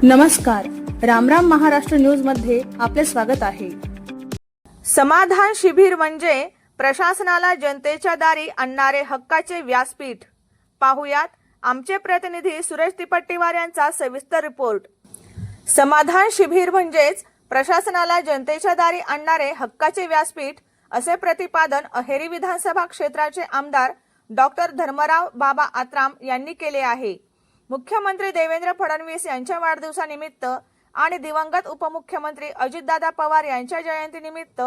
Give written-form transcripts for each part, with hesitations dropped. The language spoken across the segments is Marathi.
नमस्कार, रामराम महाराष्ट्र न्यूज मध्ये आपले स्वागत आहे। समाधान शिबिर म्हणजे प्रशासनाला जनतेच्या दारी आणणारे हक्काचे व्यासपीठ। पाहुयात आमचे प्रतिनिधी सुरेश तिपट्टीवार यांचा सविस्तर रिपोर्ट। समाधान शिबिर म्हणजेच प्रशासनाला जनतेच्या दारी आणणारे हक्काचे व्यासपीठ असे प्रतिपादन अहेरी विधानसभा क्षेत्राचे आमदार डॉक्टर धर्मराव बाबा आत्राम यांनी केले आहे। मुख्यमंत्री देवेंद्र फडणवीस यांच्या वाढदिवसानिमित्त आणि दिवंगत उपमुख्यमंत्री अजितदादा पवार यांच्या जयंतीनिमित्त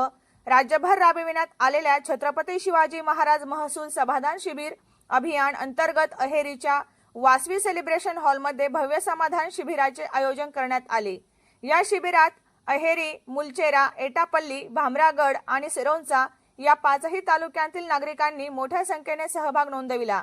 राज्यभर राबविण्यात आलेल्या छत्रपती शिवाजी महाराज महसूल समाधान शिबिर अभियान अंतर्गत अहेरीच्या वासवी सेलिब्रेशन हॉलमध्ये भव्य समाधान शिबिराचे आयोजन करण्यात आले। या शिबिरात अहेरी, मुलचेरा, एटापल्ली, भामरागड आणि सिरोंचा या पाचही तालुक्यातील नागरिकांनी मोठ्या संख्येने सहभाग नोंदविला।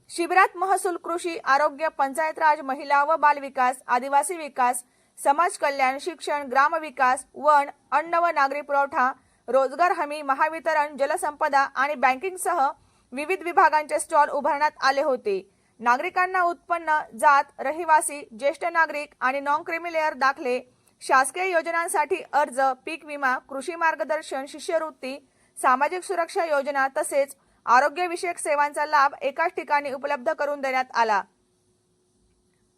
शिबिरात महसूल, कृषी, आरोग्य, पंचायत राज, महिला व बाल विकास, आदिवासी विकास, समाज कल्याण, शिक्षण, ग्राम विकास, वन, अन्न व नागरी पुरवठा, रोजगार हमी, महावितरण, जलसंपदा आणि बँकिंगसह विविध विभागांचे स्टॉल उभारण्यात आले होते। नागरिकांना उत्पन्न, जात, रहिवासी, ज्येष्ठ नागरिक आणि नॉन क्रिमिलेअर दाखले, शासकीय योजनांसाठी अर्ज, पीक विमा, कृषी मार्गदर्शन, शिष्यवृत्ती, सामाजिक सुरक्षा योजना तसेच आरोग्य विषयक सेवांचा लाभ एकाच ठिकाणी उपलब्ध करून देण्यात आला।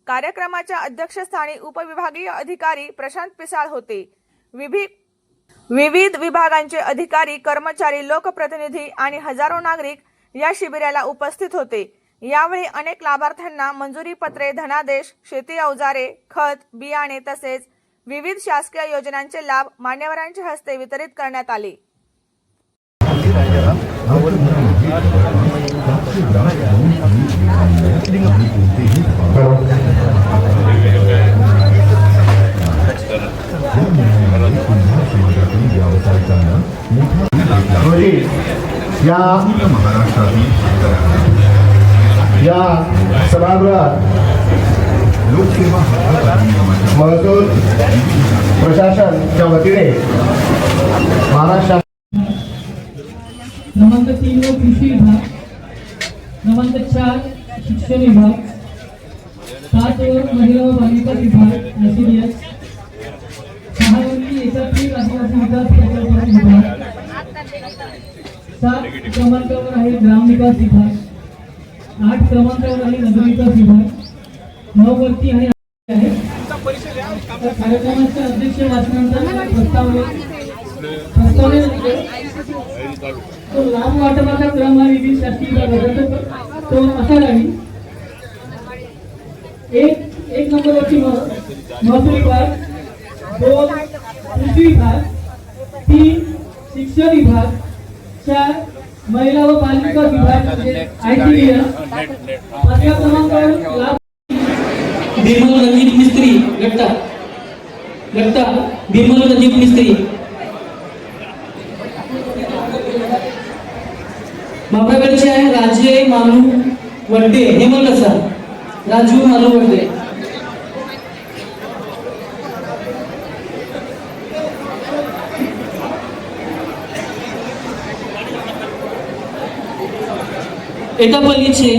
कार्यक्रमाच्या अध्यक्षस्थानी उपविभागीय अधिकारी प्रशांत पिसाळ होते। विविध विभागांचे अधिकारी, कर्मचारी, लोकप्रतिनिधी आणि हजारो नागरिक या शिबिराला उपस्थित होते। यावेळी अनेक लाभार्थ्यांना मंजुरी पत्रे, धनादेश, शेती अवजारे, खत, बियाणे तसेच विविध शासकीय योजनांचे लाभ मान्यवरांच्या हस्ते वितरित करण्यात आले। या सभागृहात महसूल प्रशासनाच्या वतीने महाराष्ट्र क्रमांक 3 व कृषी विभाग, क्रमांक 4 शिक्षण विभाग, 7 व महिला व बालिका विभाग ICDS, 6 वरती एकात्मिक आदिवासी विकास प्रकल्प विभाग, 7 क्रमांकावर आहे ग्राम विकास विभाग, 8 क्रमांकावर आहे नगर विकास विभाग, 9 वरती आहे कार्यक्रमाचे अध्यक्ष वाचनाचा प्रस्ताव तो लाभ वाटपाचा क्रम हा विविध शासकीय विभागाचा तो असा राहील। एक नंबरवरती महसूल विभाग, 2 कृषी विभाग, 3 शिक्षण विभाग, 4 महिला व बाल विकास विभाग ICDS, 5व्या क्रमांकावर लाभ बिमल रणजित मिस्त्री गट्टा बिमल रणजित मिस्त्री, मापाकडचे आहे राजे मानू वड्डे, हेमंत सर, राजू मानू वड्डे। एटापल्लीचे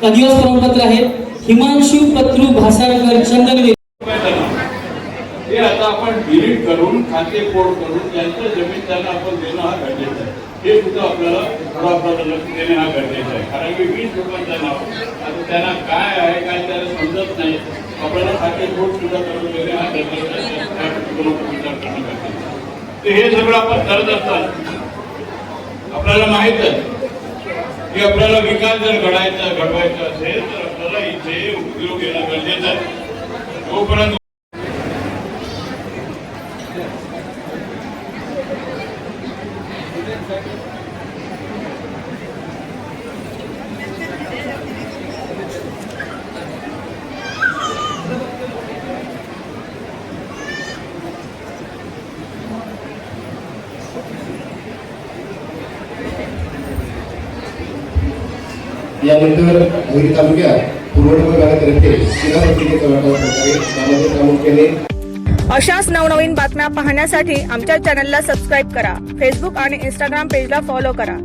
आदिवासी प्रमाणपत्र आहेत हिमांशु पत्रू भासाळकर चंदनवे। हे आता आपण डिलीट करून खाते फोड करून त्यांचं जमीन त्यांना आपण देणं हा गरजेचं आहे। हे सुद्धा आपल्याला थोडा लक्ष देणे हा गरजेचं आहे, कारण की 20 लोकांचं नाव आता त्यांना काय आहे काय त्याला समजत नाही, आपल्याला खाते फोड सुद्धा करून देणे हा गरजेचा आहे, विचार करणं गरजेचं आहे। तर हे सगळं आपण करत असताना आपल्याला माहित आहे की आपल्याला विकास जर घडवायचा असेल तर आपल्याला इथे उद्योग येणं गरजेचं आहे। तोपर्यंत यानंतर अहेरी तालुक्यात पुरवठा विभागातर्फे जिल्हा पत्रिकेचा वाटप सामाजिक प्रामुख्याने अशाच नवनवीन बातम्या पाहण्यासाठी आमच्या चॅनलला सबस्क्राइब करा। फेसबुक आणि इंस्टाग्राम पेजला फॉलो करा।